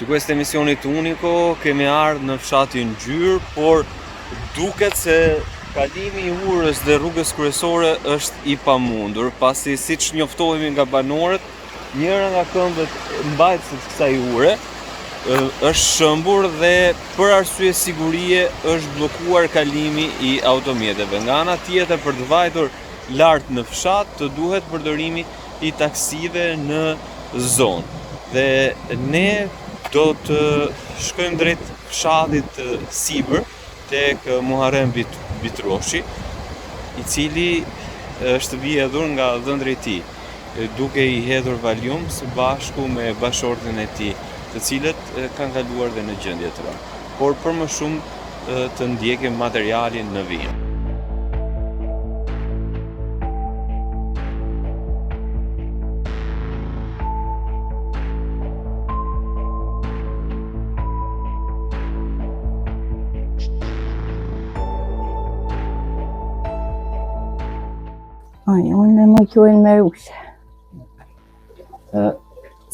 Su questo emisionit unico kemi ardhur në fshatin Gjyrë, por duket se kalimi I urës dhe rrugës kryesore është I pamundur, pasi siç njoftohemi nga banorët, njëra nga këmbët mbajtëse të kësaj ure është shëmbur dhe për arsye sigurie është bllokuar kalimi I automjeteve. Nga ana tjetër, për të vajtur lart në fshat, të duhet përdorimi I taksive në zonë. Dhe ne do të shkojmë drejt fshatit Sibër tek Muharrem Bitroshi, I cili është vjedhur nga dhëndri I tij, duke I hedhur valium së bashku me bashortin e tij, të cilët kanë kaluar dhe në gjendje të rëndë. Por për më shumë të ndjekim materialin në vijim. Unë më quajnë Merusha.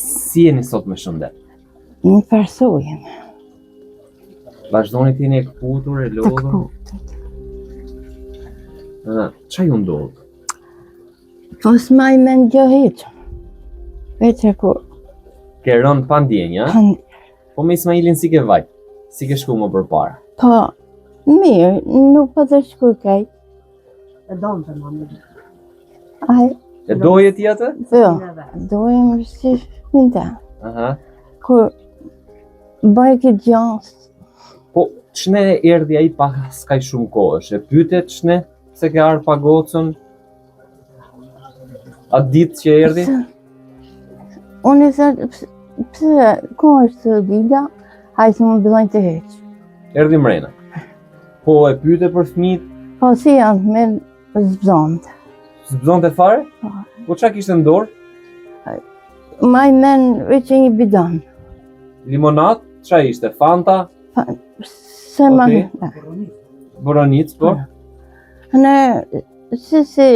Si jeni sot me shëndet? Një persojëm. Vazhdoni t'jeni e këputur, e Të lodhur? këputur. Qa ju ndodhë? Po s'maj me në gjë heqëm. Veqe kur Ke rënë pa ndjenja? Po me Ismailin si ke vajt? Si ke shku më përpara? Po, mirë, nuk po të shkuj kaj. E donë të mamë. Aj, E doje ti atë? dojmë si shpinta. Aha. Kur bëj këtë gjans, Po, ç'ne erdhi ai pas kaq shumë kohësh? E pyetet ç'ne se ke ardhur pa gocën? Atë ditë që erdhi? unë e sa, pse, ku është të dida, hajtë më bëllojnë të heqë. Erdhi mrena. Po e pyete për fëmijët, Po si janë me zbzonte. s'bëzonte fare? Po. Po ç'a kishte në dorë? Maj men veç një bidon. Limonat? Ç'a ishte? Fanta? Se ma... Okej. Boronic, po? Në, si,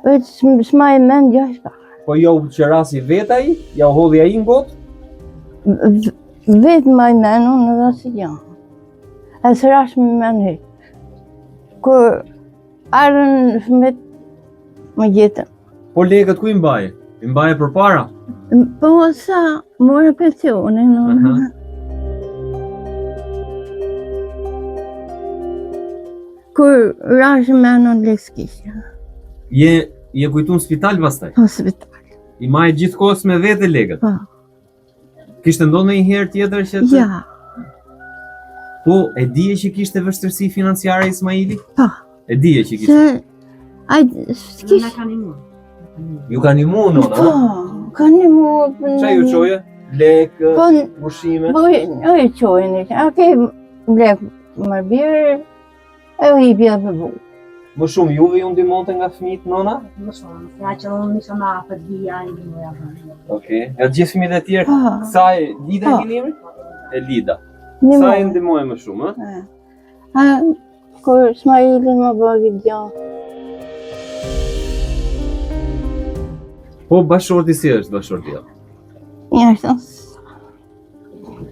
veç s'maj men gjashka. Po jo u qerasi vet ai? Ja u hodhi ai në gotë? Vetë maj men, unë dhe si janë. E së rash me men hek. Kur arën fëmit më jetën. Po lekët ku I mbaje? I mbaje përpara? Po sa, morë pensionin, Aha. kur rash me në lekskisha, Je kujtu në spital pastaj? hospital. I maje gjithkohës me vete lekët? Po, Kishte ndodhur ndonjëherë tjetër që të... ja, Po, e dije që kishte vështirësi financiare Ismaili? po, E dije që kishte? se, aj, Në s'kish, ka një mua. Ju ka nimu nona? po, ka një mu, Qa ju qoje? Lekë, po, ushqime? po, oj qojnë, okej, blek më birë, e u hipja për bu. Më shumë juve ju ndihmonte nga fëmijët nona? Më shumë, ja që unë nisha me apët vija, një muja bërë. Okej. Ja gjithë fëmijët e tjerë, Po, kësaj Lida Po. keni emrin? E Lida. një Kësaj mu. ndihmoj më shumë, ë? A, kur Ismaili më bëgë gjanë. Po bashorti si është bashorti jot? Një është,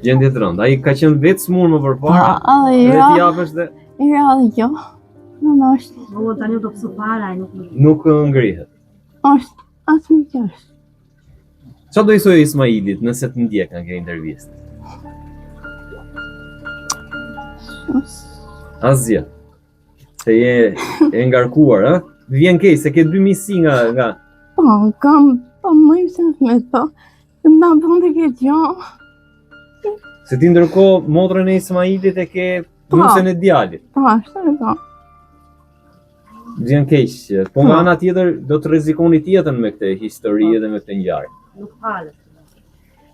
Gjendje të rëndë. Ai ka qenë vetë smur më përpara. a, Dhe ja, ti japësh dhe ja, jo, në është, O, tani do pësu para, nuk më. nuk ngrihet. është, asë më qështë. Qa do I thojë Ismailit nëse të ndjek nga kjo intervistë? Asgjë. Se je e ngarkuar, ë? Vjen keq se ke dy misi nga Po, kam, po, më i se me to, në bëndë të këtë gjanë. se ti ndërkohë motrën e Ismailit e ke Po. nusën e djalit. Po, është e ka. Vjen keq. Po nga ana tjetër do të rrezikoni tjetën me këtë histori dhe me këtë ngjarje. Nuk falët.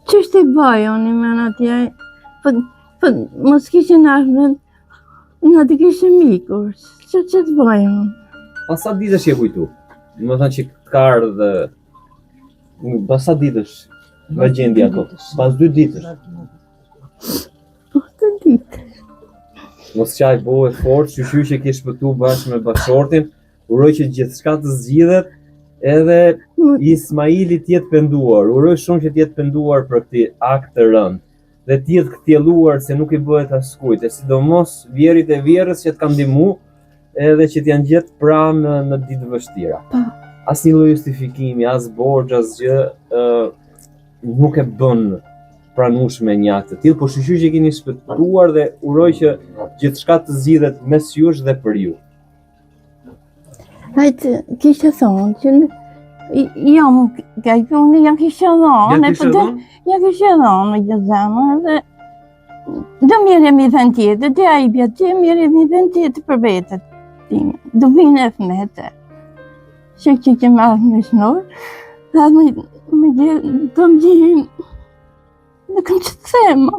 Qështë e bëjë, unë i mena tjaj, po, mos kishin ardhën, në të kishin mikur, që të bëjë unë? Pas sa ditësh je kujtu? Do të thënë që ka ardhur pas sa ditësh nga gjendja ato? Pas 2 ditësh. Po, të ditë. Mos qaj bëhe fort, shqyqy që ke shpëtu bashkë me bashortin, uroj që gjithçka të zgjidhet, edhe Ismaili t'jetë penduar, uroj shumë që t'jetë penduar për këtë akt të rënd. dhe t'jetë ktjelluar se nuk I bëhet askujt, e sidomos vjerit e vjerës që t'kan ndihmu edhe që t'janë gjetë pranë në ditë vështira. Asnjë lloj justifikimi, as borxh, as gjë nuk e bën pranueshme një akt të tillë, por shqyqy që keni shpëtuar dhe uroj që gjithçka të zgjidhet mes jush dhe për ju. Hajtë kishte thonë që jam unë ja kishe thonë, ja kishe thonë me gjithë zemër dhe do miremi vend tjetër, dhe ai bja që miremi vend tjetër për vetët time. Do vinë e fmete. Që që marrë me shnur, dhe me gjithë do më gjithë në këmë që të thema.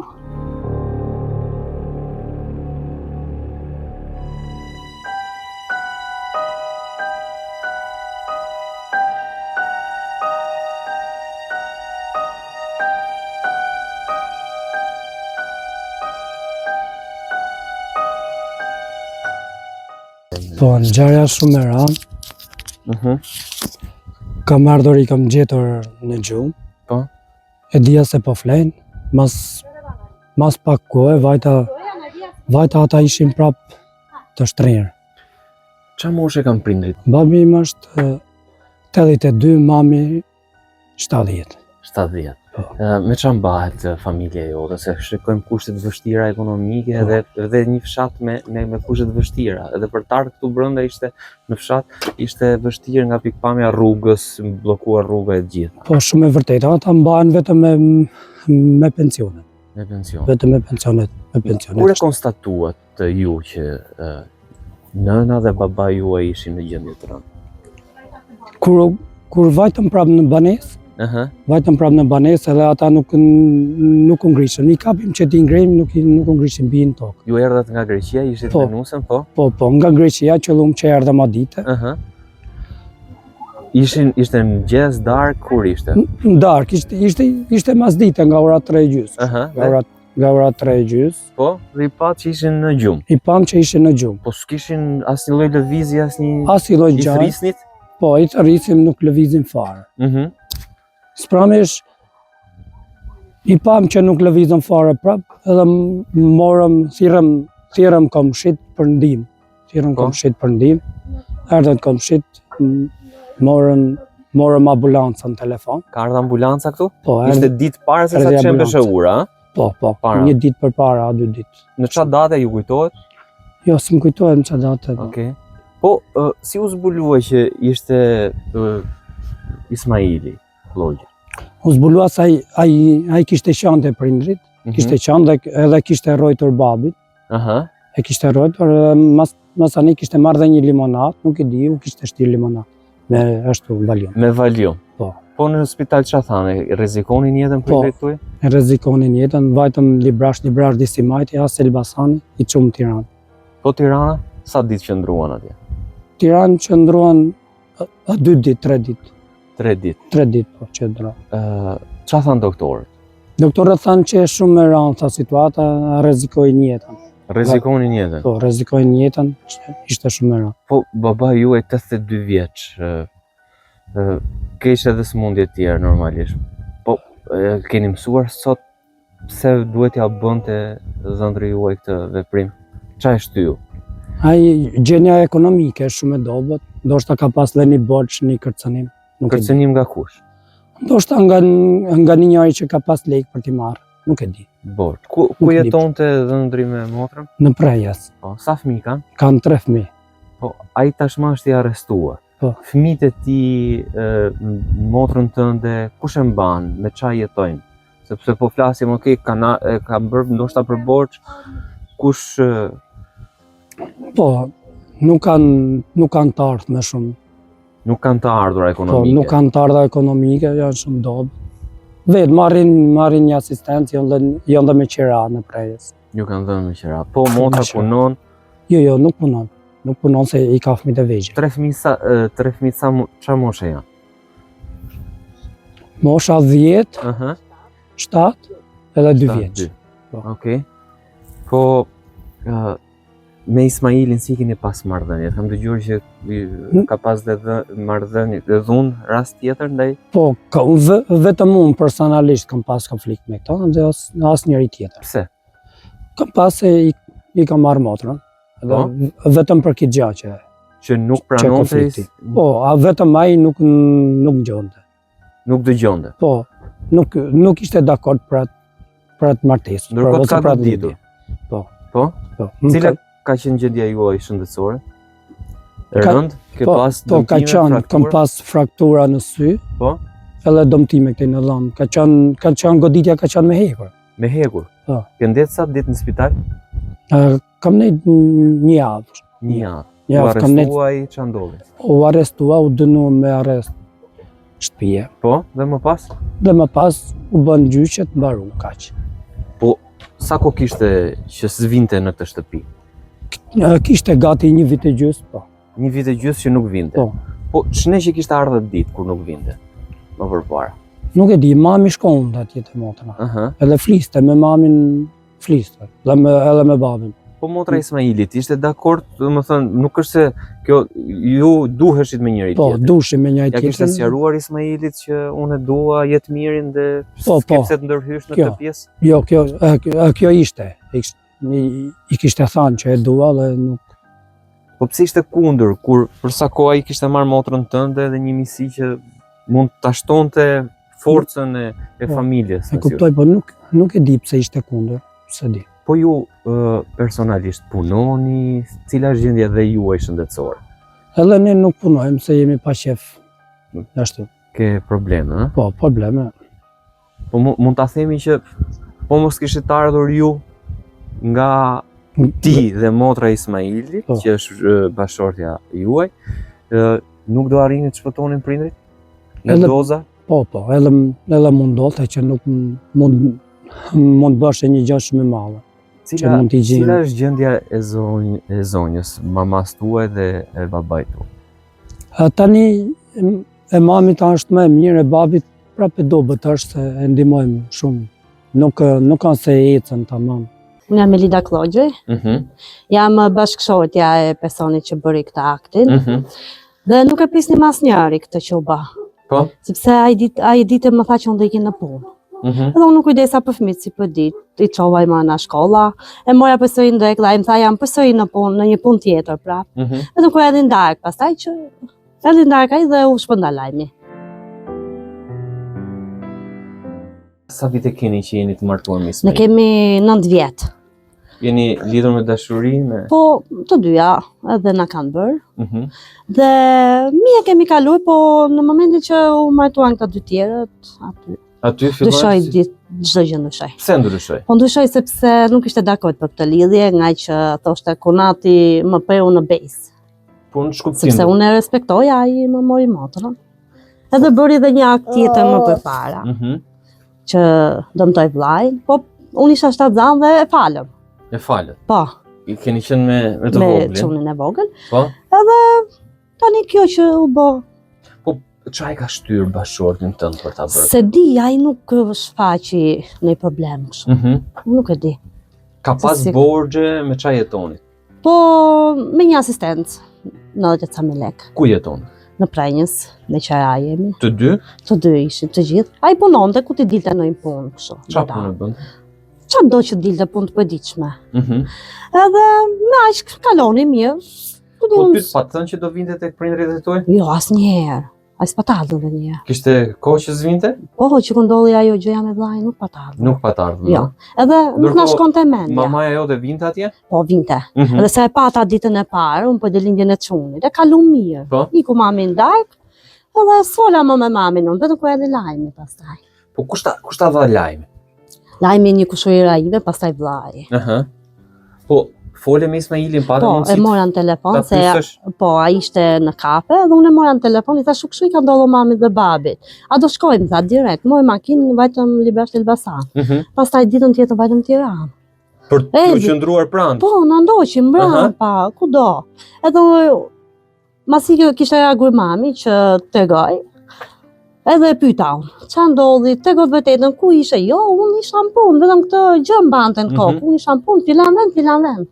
Po, ngjarja shumë e rëndë. Kam ardhur I kam gjetur në gjumë. Po. E dija se po flenë. Mas pak kohë, vajta ata ishin prap të shtrirë. Qa moshe kam prindrit? Babi im është 82, mami 70. 70. Po. Me qa mbahet familja jote, se shikojmë kushtet vështira ekonomike edhe një fshat me kushtet vështira. Edhe për tarë këtu brenda në fshat ishte vështirë nga pikpamja rrugës, bllokuar rruga e gjitha. Po, shumë e vërtetë, ata mbahen vetëm me pensionet. Me pension. Vetëm me pensionet. Kur e konstatuat ju që nëna dhe baba juaj ishin në gjendje të rëndë? Kur vajtëm prapë në banesë, vajtëm prapë në banesë edhe ata nuk u ngrishën. I kapim që ti ngrejmë, nuk u ngrishën bi në tokë. Ju erdhët nga Greqia, ishit në Nusën, po? Po, nga Greqia, qëllum që erdhëm ma dite. Ishte në mëngjes, darkë, kur ishte? Në darkë, ishte mas dite nga ora 3:30. Nga ora 3:30. Po, dhe I pat që ishin në gjumë? I pam që ishin në gjumë. Po s'kishin asnjë lloj lëvizje, asnjë lloj gjë? I thrisnit? Po, I thrisim, nuk lëvizim fare. Spramish, I pam që nuk lëvizëm fare prap, edhe morëm, thirrëm komshit për ndihmë. Erdhën komshit, morëm ambulancën në telefon. Ka ardhur ambulanca këtu? Po, ishte ditë para se sa të qenë peshëura, a? Po, një ditë përpara, 2 ditë. Në çfarë date ju kujtohet? Jo, s'm kujtohet në çfarë date. Okej. Po, si u zbuluaj që ishte Ismaili, vllogji? U zbulua se ai kishte qenë te prindrit, kishte qenë edhe kishte rrojtur babit. E kishte rrojtur, mas tani kishte marrë dhe një limonat, nuk e di, u kishte shtirë limonat me ashtu valium. Me valium. Po. Po në spital çfarë thanë? Rrezikonin jetën prindrit tuaj? Rrezikonin jetën, vajtëm librash Disimajti, as Elbasani, I çum Tiranë. Po Tirana, sa ditë qëndruan atje? Tiranë qëndruan 2 ditë, 3 ditë. 3 ditë. 3 ditë po qëndruan. Çfarë thanë doktorët? Doktorët thanë që shumë e rëndë situata, rrezikojnë jetën. Rrezikonin jetën? Po, rrezikojnë jetën, ishte shumë e rëndë. Po, baba juaj 82 vjeç, kishte edhe sëmundje të tjera normalisht. Po, keni mësuar sot pse duhet ja bënte dhëndri juaj këtë veprim? Çfarë e shtyu? Ai gjendja ekonomike është shumë e dobët, ndoshta ka pas dhe një borxh, një kërcënim. Kërcënim nga kush? Ndoshta nga një njeri që ka pas lekë për t'i marrë, nuk e di. Borxh. Ku jetonte dhëndri me motrën? Në Prejes. Po, sa fëmijë kanë? Kanë 3 fëmijë. Po, ai tashmë është I arrestuar. Po. Fëmijët e tij, motrën tënde, kush e mban, me çfarë jetojnë? Sepse po flasim, ka bërë ndoshta për borxh, kush Po, nuk kanë të ardhur më shumë. Nuk kanë të ardhura ekonomike. Po, nuk kanë të ardhura ekonomike, janë shumë dobë. Vetë marrin një asistencë, janë dhe me qira në Prejes. Ju kanë dhënë me qira. Po, motra punon? Jo, nuk punon. Nuk punon se I ka fëmijë të vegjël. 3 fëmijë sa çfarë moshe janë? Mosha 10, 7 edhe 2 vjeç. Okej. Po, Me Ismailin si keni pas marrëdhënie? Kam dëgjuar që ka pas dhe marrëdhënie dhe dhunë rast tjetër ndaj. Po, vetëm unë personalisht kam pas konflikt me këta dhe as njëri tjetër. Pse? Kam pas se i kam marrë motrën. Vetëm për këtë gjë që nuk pranonte. Po, vetëm ai nuk ngjonte. Nuk dëgjonte. Po, nuk ishte dakord për atë martesë. Ndërkohë ka për ditur. Po. Po? Cila ka qenë gjendja juaj shëndetësore? Rënd? Ke pas dëmtime, kam pas fraktura në sy. Po? Edhe dëmtime këtej në dhom. Ka qenë goditja ka qenë me hekur. Me hekur? Po. Ke ndetë sa ditë në spital? Kam nejt një javë. Një javë. U arrestuaj, që ndodhi? U arrestua, u dënu me arrest shtëpie. Po? Dhe më pas? Dhe më pas u bën gjyqet, mbaru, kaq. Po, sa ko kishte që s'vinte në këtë shtëpi? Kishte gati 1 vit e gjys, po. 1 vit e gjys që nuk vinte? Po. Po, ç'ne që kishte ardhur ditë kur nuk vinte? Më përpara. Nuk e di, mami shkon atje te motra. Edhe fliste me mamin, fliste, edhe me babin. Po motra Ismailit ishte dakord, domethënë nuk është se kjo ju duheshit me njëri tjetrin. Po, duheshim me njëri tjetrin. Ja kishte sqaruar Ismailit që unë dua jetë mirin dhe skepse të ndërhysh në këtë pjesë? Jo, kjo ishte. I kishte thënë që e dua dhe nuk. Po pse ishte kundër kur për sa kohë ai kishte marrë motrën tënde dhe një misi që mund ta shtonte forcën e familjes. E kuptoj, po nuk e di pse ishte kundër, pse di. Po ju personalisht punoni, cila është gjendja dhe juaj shëndetësore? Edhe ne nuk punojmë se jemi pa qef. Ashtu. Ke probleme, a? Po, probleme. Po mund ta themi që po mos kishit ardhur ju nga ti dhe motra Ismailit, që është bashortja juaj, nuk do arrini të shpëtonin prindrit? Në doza? Po, edhe mundote që nuk mund bëshe një gjë shumë e madhe. Cila është gjendja e zonjës, mamas tuaj dhe e babait tuaj? Tani e mamit është më e mirë, e babit prapë dobët është se e ndihmojmë shumë. Nuk kanë se ecën tamam. Unë jam Elida Klogji, jam bashkëshortja e personit që bëri këtë aktin, dhe nuk e prisnim asnjëri këtë që u bë. Po? Sepse ai ditë më tha që unë do ikin në punë. Edhe unë nuk kujdesa për fëmijët si për ditë, i çova i në shkolla, e moja përsëri ndrek, dhe ai më tha jam përsëri në punë, në një punë tjetër prapë. Edhe kur erdhi ndark, pastaj që erdhi ndark ai dhe u shpërnda lajmi. Sa vite keni që jeni të martuar me Ismail? Ne kemi 9 vjet. Jeni lidhur me dashuri? Po, të dyja, edhe na kanë bërë. Dhe mi e kemi kaluar, po në momentin që u martuan këta dy tjerët, aty filloi ndryshoi çdo gjë ndryshoi. Pse ndryshoi? Po ndryshoi sepse nuk ishte dakord për këtë lidhje, nga që thoshte konati më preu në bejs. Po në shkuptim. Sepse unë e respektoj, ai më mori motrën. Edhe bëri edhe një akt tjetër më përpara. Që dëmtoi vllajin, po unë isha shtatzan dhe e falem. E falët? Po. I keni qenë me të vogël? Me çunin e vogël. Po. Edhe tani kjo që u bë. Çfarë ka shtyr bashortin tënd për ta bërë? Se di, ai nuk shfaqi në problem kështu. Nuk e di. Ka pas borxhe me çfarë jetoni? Po me një asistent, 90 lekë. Ku jeton? Në Prenjës, me qara jemi. Të dy? Të dy ishim, të gjithë. Ai punonte ku ti dilte në një punë kështu. Çfarë punë bën? Çfarë do që dilte punë të përditshme. Edhe me aq kaloni mirë. Po ty pa thënë që do vinte tek prindërit e tuaj? Jo, asnjëherë. Ai s'patardhën dhe një. Kishte kohë që zvinte? Po, që ku ndolli ajo gjëja me vllajin, nuk patardhën. Nuk patardhën. Jo. Edhe nuk na shkonte mendja. Mamaja jote vinte atje? Po, vinte. Edhe se e pata ditën e parë, unë po lindjen e çunit, e kalu mirë. Po? Iku mami ndark, edhe sola më me mamin unë, vetëm ku erdhi lajmi pastaj. Po kush ta dha lajmin? Lajmi një kushërira ime, pastaj vllai. Po fole me Ismailin para mundësit? Po, e mora në telefon, se po, a ishte në kafe, dhe unë e mora në telefon, i thashu kështu i ka ndodhur mamit dhe babit. A do shkojmë, tha, direkt, moj makinë, vajtëm Libersht Elbasan. Pastaj ditën tjetër vajtëm Tiranë. Për të qëndruar pranë? Po, në ndoqim, mbrapa, kudo. Edhe, masi kishte reaguar mami që tregoj, edhe e pyeta unë, ç'a ndodhi, tregoj vërtetën, ku ishe? Jo, unë isha në punë, vetëm këtë gjë mbante në kokë, unë isha në punë, filan vend.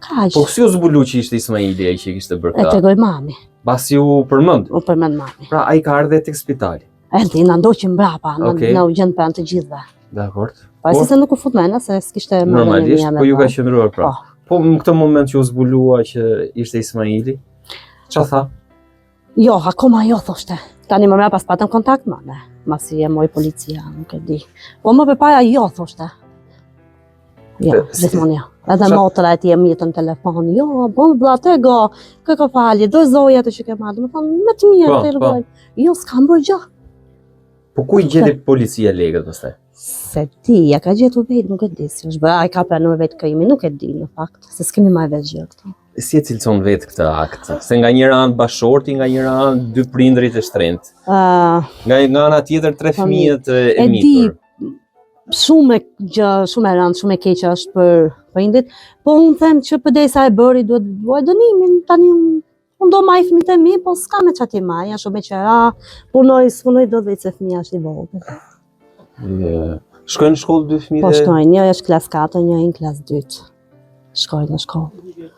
Kaq. Po si u zbulu që ishte Ismaili ai që kishte bërë E këtë? tregoj mami. Pasi u përmend. U përmend mami. Pra ai ka ardhe tek spitali. Ti na ndoqim brapa, Okej. na u gjend pranë të gjithëve. Dakor. Po si se nuk u fut mena se s'kishte Normalisht, po ju ka qëndruar pra. Po. Po në këtë moment që u zbulua që ishte Ismaili, ç'a tha? Jo, akoma jo thoshte. Tani më pas patëm kontakt me ne. Masi e mori policia, nuk e di. Po më përpara jo thoshte. Jo, gjithmonë jo. Edhe motra e ti e mirë në telefon. Jo, bon vlla tego, kë ka falje, do zoja ato që ke marrë. Do të thonë më të mirë të rregoj. Jo, s'kam bërë gjë. Po ku i gjeti policia legët pastaj? Se ti, ja ka gjetur vetë, nuk e di si është bërë, ai ka pranuar vetë krimin, nuk e di në fakt, se s'kemi marrë vetë gjë këtu. Si e cilëson vetë këtë akt? Se nga njëra anë bashorti, nga njëra anë dy prindrit e shtrenjtë. Nga ana tjetër tre fëmijët e mitur. Shumë gjë, shumë e rëndë, shumë e keqe është për prindit, po unë them që përdesa e bëri duhet vuaj dënimin, tani unë do maj fëmijët e mi, po s'ka me çati maj, janë shumë e qera, punoj do vetë se fëmija është i vogël. Shkojnë në shkollë dy fëmijë? Po shkojnë, një është klas 4, një në klas 2. Shkojnë në shkollë.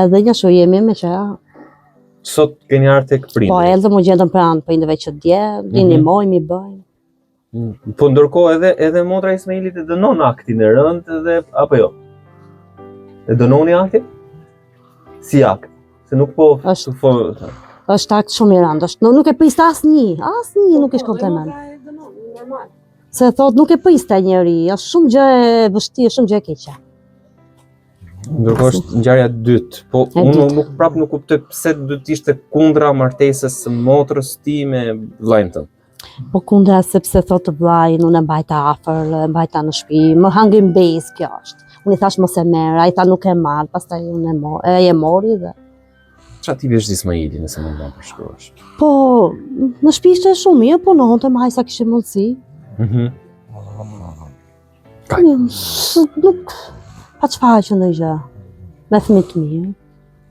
Edhe një shu jemi me qera. Sot keni ardhur tek prindrit? Po, edhe mu gjendën pranë prindëve që dje, dinimojmë, i bëjmë. Po ndërkohë edhe motra Ismailit e dënon aktin e rënd edhe apo jo? E dënoni aktin? Si akt? Se nuk po është akt shumë i rëndë. Nuk e priste asnjë nuk i shkonte mend. Se thot nuk e priste njeri, është shumë gjë e vështirë, shumë gjë e keqe. Ndërkohë është ngjarja e dytë, po unë nuk kuptoj pse duhet të ishte kundra martesës së motrës ti me vllajën tënd. Po kundra sepse thotë vllai, unë e mbajta afër, e mbajta në shtëpi, më hangin bez kjo është. Unë i thash mos e merr, ai tha nuk e marr, pastaj unë e mori dhe. Ç'a ti vesh Ismaili nëse më mban përshkruash? Po në shtëpi ishte shumë mirë, punonte më aq sa kishte mundësi. Nuk pa çfarë që ndonjë me fëmijë të mirë.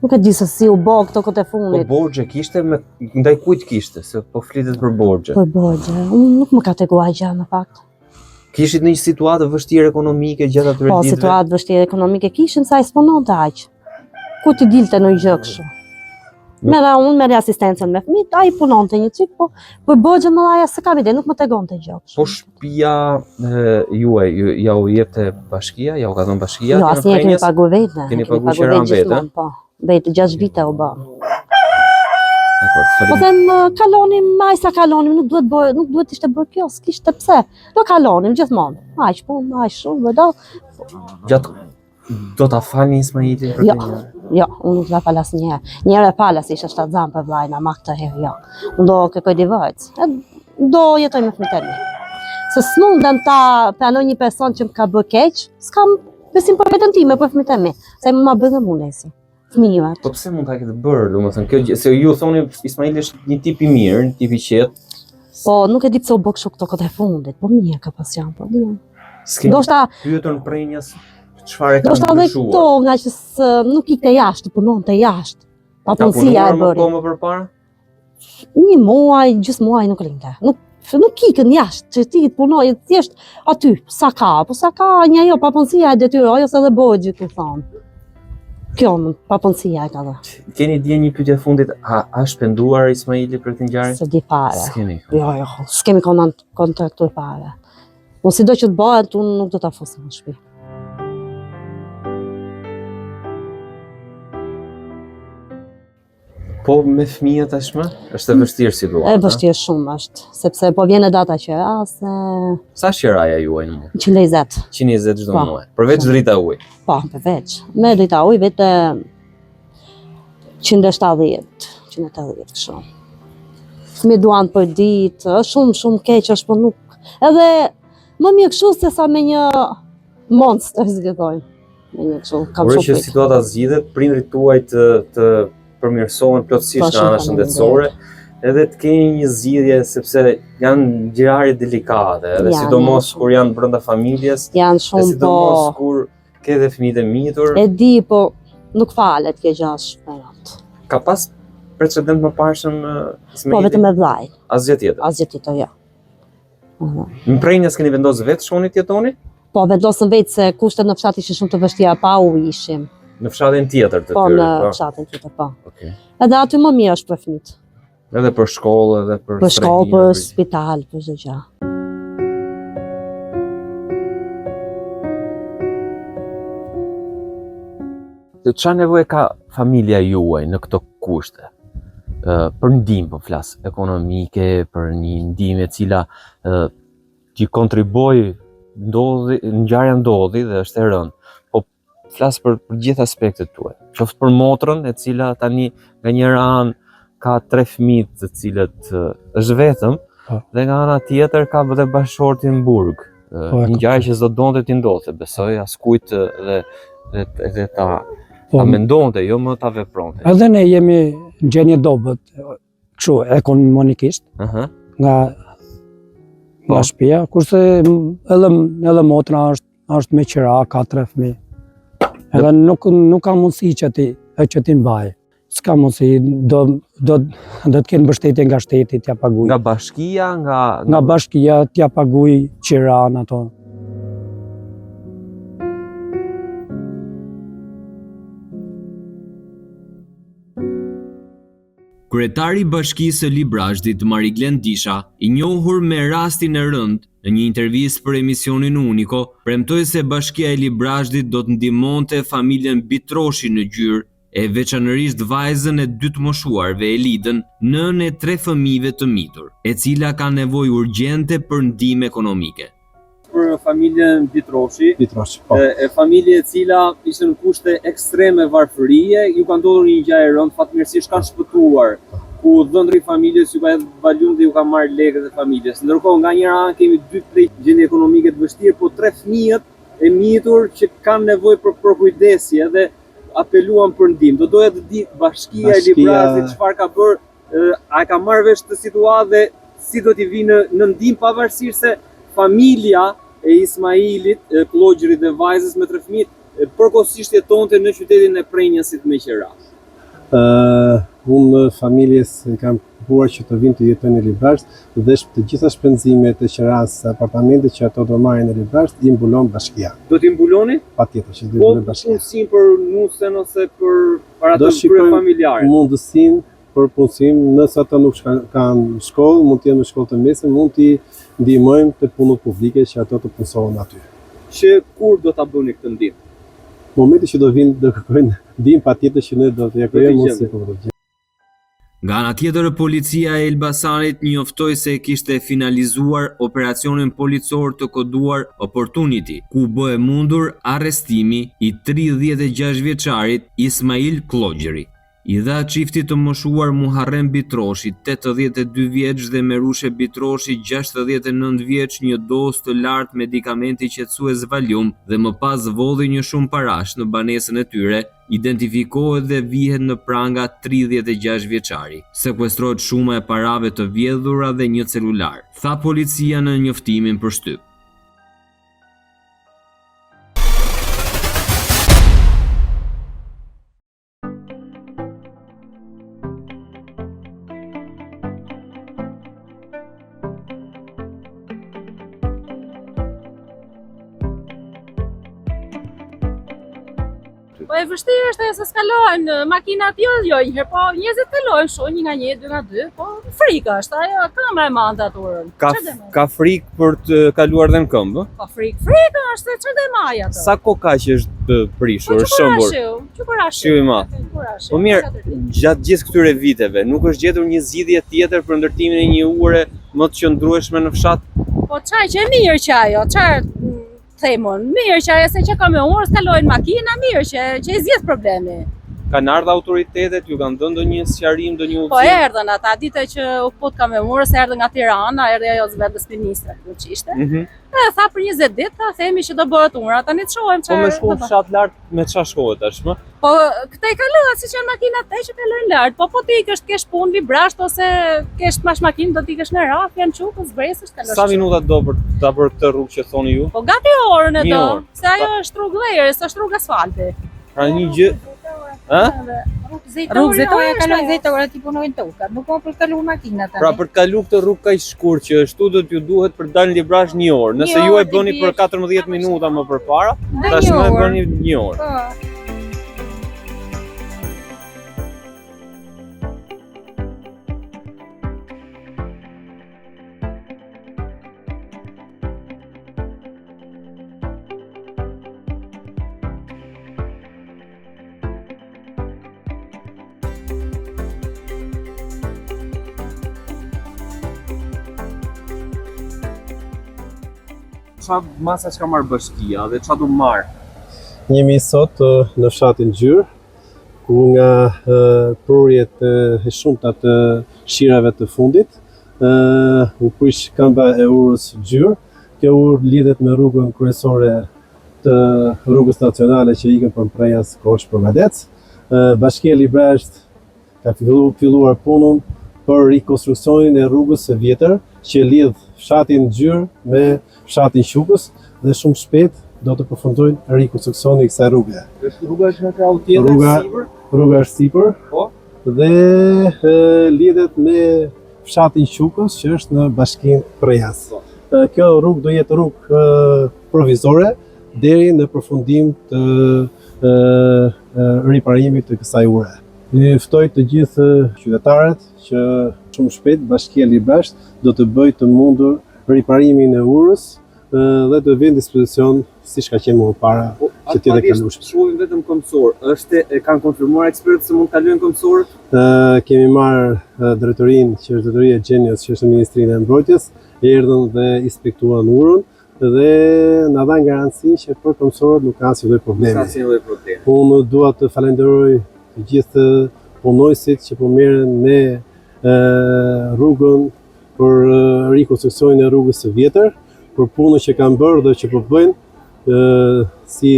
Nuk e di se si u bë këto këtë fundit. Po borxhe kishte ndaj kujt kishte, se po flitet për borxhe. Për borxhe, unë nuk më ka treguar gjë në fakt. Kishit në një situatë vështirë ekonomike gjatë atyre ditëve? Po, situatë vështirë ekonomike kishin, sa i s'punonte aq. Ku ti dilte në gjë kështu? Unë merr asistencën me fëmijët, ai punonte një çik, po për borxhe më laja se kam ide, nuk më tregonte gjë kështu. Po shtëpia juaj ja u jepte bashkia, ja u ka dhënë bashkia? Jo, asnjë kemi paguar vetë. Keni paguar qeran vetë? Po, vetë 6 vite u bë. Po Dakor. them kalonim, sa kalonim, nuk duhet ishte bërë kjo, s'kishte pse. Do kalonim gjithmonë. Aq punë, aq shumë, do. Gjatë do ta falni Ismailin për këtë? Jo, unë nuk la falas një. Njëre falas ishte shtatzan për vlajna, ma këtë herë, jo. Unë do kërkoj divorc. Do jetoj me fëmijët e mi. Se s'mundem ta pranoj një person që më ka bërë keq, s'kam besim për vetën time, për fëmijët e mi. Se më bëj dhe mund esi. Fëmijëve. Po pse mund ta ketë bërë, domethënë kjo se ju thoni Ismaili është një tip i mirë, një tip i qetë. Po nuk e di pse u bë kështu këto këtë e fundit, po mirë ka pas janë, po di. Ndoshta pyetur në prenjas çfarë ka ndryshuar. Ndoshta këto nga që nuk ikte jashtë, punonte jashtë. Pa punësia e bëri. Po më përpara? Një muaj, gjysmë muaj nuk linte. Nuk ikën jashtë, që ti punoj thjesht aty, sa ka një ajo pa punësia e detyroj ose edhe borxhi tu thon. Kjo pa punësia e ka dhe. Keni dje një pyetje fundit, a shpenduar Ismaili për këtë ngjarje? Se di fare. S'kemi. Jo, s'kemi kontraktuar fare. Unë sido që të bëhet, unë nuk do ta fusim në shtëpi. Po me fëmijët tashmë, është e vështirë situata. E vështirë shumë është, sepse po vjen data qera se sa qeraja juaj në muaj? 120. 120 çdo muaj. Përveç drita ujë. Po, përveç. Me drita ujë vetë 170, 180 kështu. Fëmijët duan për ditë, është shumë keq është, po nuk. Edhe më mirë kështu se sa me një monster, si thojnë. Me një kështu, kam shumë. Por që situata zgjidhet, prindrit tuaj të përmirësohen plotësisht nga ana shëndetësore, edhe të keni një zgjidhje sepse janë gjëra delikate, edhe sidomos kur janë brenda familjes, janë shumë sidomos kur ke dhe fëmijët e mitur. E di, po nuk falet kjo gjë shperat. Ka pas precedent më parshëm Po vetëm me vllai. Asgjë tjetër. Asgjë tjetër, jo. Në prenjas keni vendosur vetë shkoni të jetoni? Po vendosëm vetë se kushtet në fshat ishin shumë të vështira, pa u ishim. Në fshatin tjetër të Po, tyre. në fshatin tjetër, po. Okej. Edhe aty më mirë është për fëmijët. Edhe për shkollë, edhe për Për shkollë, për spital, për çdo gjë. Çfarë nevoje ka familja juaj në këto kushte? Për ndihmë po flas, ekonomike, për një ndihmë e cila t'i kontriboj ngjarja ndodhi dhe është e rëndë. Po flas për gjithë aspektet tuaj. Qoftë për motrën e cila tani nga njëra anë ka 3 fëmijë të cilët është vetëm dhe nga ana tjetër ka edhe bashkëshortin burg. Një ngjarje që s'do donte t'i ndodhte, besoj askujt dhe ta mendonte, jo më ta vepronte. Edhe ne jemi në gjendje dobët, kështu ekonomikisht, nga shtëpia, kurse edhe motra është me qira, ka 3 fëmijë. Edhe nuk ka mundësi që ti mbaj. S'ka mundësi, do të kenë mbështetje nga shteti t'ja paguaj. Nga bashkia, nga bashkia t'ja paguaj qiran ato. Kryetari i Bashkisë së Librazhdit, Mariglen Disha, i njohur me rastin e rënd, në një intervistë për emisionin Unico, premtoi se Bashkia e Librazhdit do të ndihmonte familjen Bitroshi në Gjyrë, e veçanërisht vajzën e 2 të moshuarve Elidën, nën e 3 fëmijëve të mitur, e cila ka nevojë urgjente për ndihmë ekonomike. Për familjen Bitroshi, po. E familje e cila ishte në kushte ekstreme varfërie, ju ka ndodhur një gjë e rëndë, fatmirësisht kanë shpëtuar, ku dhëndri familjes ju ka hedhur valum dhe ju ka marrë lekët e familjes. Ndërkohë nga njëra anë kemi 2 prej gjendje ekonomike të vështirë, po 3 fëmijët e mitur që kanë nevojë për kujdesje dhe apeluan për ndihmë. Do doja të di Bashkia e Librazhdit çfarë ka bërë, a ka marrë vesh të situatë dhe si do t'i vinë në ndihmë pavarësisht se familja e Ismailit, Klogjërit dhe vajzës me 3 fëmijë përkohësisht jetonte në qytetin e Prenjasit me qira. Unë familjes kam kërkuar që të vinë të jetojnë në Librazhd dhe të gjitha shpenzimet e qiras së apartamentit që ato do marrin në Librazhd i mbulon bashkia. Do t'i mbuloni? Patjetër që do i mbulon bashkia. Po punësim për nusen ose për atë krye familjare. Mundësinë për punësim, nëse ata nuk kanë shkollë, mund të jenë në shkollë të mesme, mund t'i ndihmojmë të punët publike që ato të punësohen aty. Që kur do ta bëni këtë ndihmë? Momenti që do vinë do kërkojnë ndihmë, patjetër që ne do t'ia krijojmë mundësi për të. Nga ana tjetër, policia e Elbasanit njoftoi se kishte finalizuar operacionin policor të koduar Opportunity, ku bëhe mundur arrestimi i 36 vjeçarit Ismail Klogjëri. I dha çiftit të moshuar Muharrem Bitroshi, 82 vjeç dhe Merushe Bitroshi, 69 vjeç, një dozë të lartë medikamenti qetësues Valium dhe më pas vodhi një shumë parash në banesën e tyre, identifikohet dhe vihet në pranga 36 vjeçari. Sekuestrohet shuma e parave të vjedhura dhe një celular, tha policia në njoftimin për shtyp. Po e vështirë është se s'kalojnë makinat jo njëherë, po njerëzit kalojnë shumë, 1 nga 1, 2 nga 2, po frikë është, ajo këmbë e mandaturën. Ka frikë për të kaluar dhe në këmbë? Po frikë është se çfarë maj ato. Sa kohë që është të prishur, shëmbur? Shiu i madh. Po mirë, gjatë gjithë këtyre viteve, nuk është gjetur një zgjidhje tjetër për ndërtimin e një ure më të qëndrueshme në fshat? Po çaj që e mirë që ajo, çfarë themon, mirë që ajo se që ka me orë, s'kalojnë makina, mirë që e zgjedh problemi. Kanë ardhur autoritetet, ju kanë dhënë ndonjë sqarim, ndonjë udhëzim? Po erdhën ata, ditë që u fut ka me orë, se erdhën nga Tirana, erdhi ajo zvetës ministre, ku qishte. E tha për 20 ditë, tha themi që do bëhet ura, tani të shohim çfarë. Po me shkollë fshat lart, me çfarë shkohet tashmë? Po këta i kalohet siç janë makinat e që kalojnë lart, po ti kesh punë Librazhd ose kesh mash makinë do t'ikesh në Raf, janë çukës, zbresësh, kalosh. Sa minuta do për ta bërë këtë rrugë që thoni ju? Po gati orën e do, se ajo është rrugë lejre, s'është rrugë asfalti. Pra një gjë. Ë? Rrugë Zejtori kalojnë Zejtori, ti punojnë tokat, nuk ka për të kaluar makinat tani. Pra për të kaluar këtë rrugë kaq shkurt që ashtu do t'ju duhet për dalë në Librazhd 1 orë. Nëse ju e bëni për 14 minuta më përpara, tashmë e bëni 1 orë. çfarë masa çka marr bashkia dhe çfarë do marr? Jemi sot në fshatin Gjyrë, ku nga prurjet e shumta të shirave të fundit, u prish këmba e urës Gjyrë. Kjo urë lidhet me rrugën kryesore të rrugës nacionale që ikën për Prejas Koç për Medec. Bashkia Libresht ka filluar punën për rikonstruksionin e rrugës së vjetër që lidh fshatin Gjyrë me fshatin Shukës dhe shumë shpejt do të përfundojnë rikonstruksionin e kësaj rruge. Rruga është nga krau tjetër sipër? Rruga është sipër. Po. Dhe lidhet me fshatin Shukës që është në bashkinë Prejas. Kjo rrugë do jetë rrugë provizore deri në përfundim të riparimit të kësaj ure. Ne ftoj të gjithë qytetarët që shumë shpejt Bashkia Libresht do të bëjë të mundur riparimin e urës dhe të vënë në dispozicion siç ka qenë më parë që të jetë kalueshëm. Shohim vetëm Komsor, e kanë konfirmuar ekspertët se mund të kalojnë Komsorët? Kemi marrë drejtorinë që është drejtoria e Gjenjës, që është në Ministrinë e Mbrojtjes, erdhën dhe inspektuan urën dhe na dhanë garanci që për Komsorët nuk ka asnjë lloj problemi. Unë dua të falenderoj të gjithë punojësit që po merren me rrugën për rikonstruksionin e rrugës së vjetër, për punën që kanë bërë dhe që po bëjnë si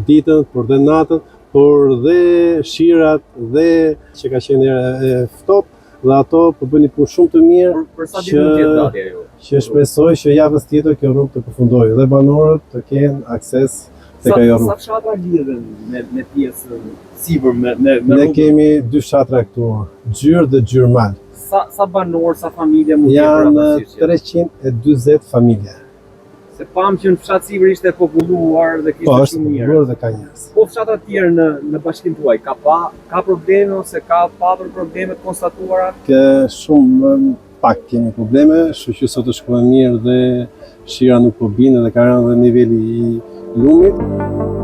ditën, por dhe natën, por dhe shirat dhe që ka qenë e ftohtë dhe ato po bëjnë një punë shumë të mirë që shpresoj që javës tjetër kjo rrugë të përfundojë dhe banorët të kenë akses tek ajo rrugë. Sa fshatra lidhen me pjesën sipër me Ne kemi dy fshatra këtu, Gjyrë dhe Gjyrmal. Sa banor, sa familje mund të jenë? Janë 340 familje. Se pam që në fshat sipër ishte populluar dhe kishte shumë mirë. Po, është dhe ka njerëz. Po fshatra të tjerë në bashkinë tuaj, ka probleme ose ka pasur probleme të konstatuara? Ke shumë pak kemi probleme, kështu që sot është shkuar mirë dhe shira nuk po bine dhe ka rënë dhe niveli i lumit.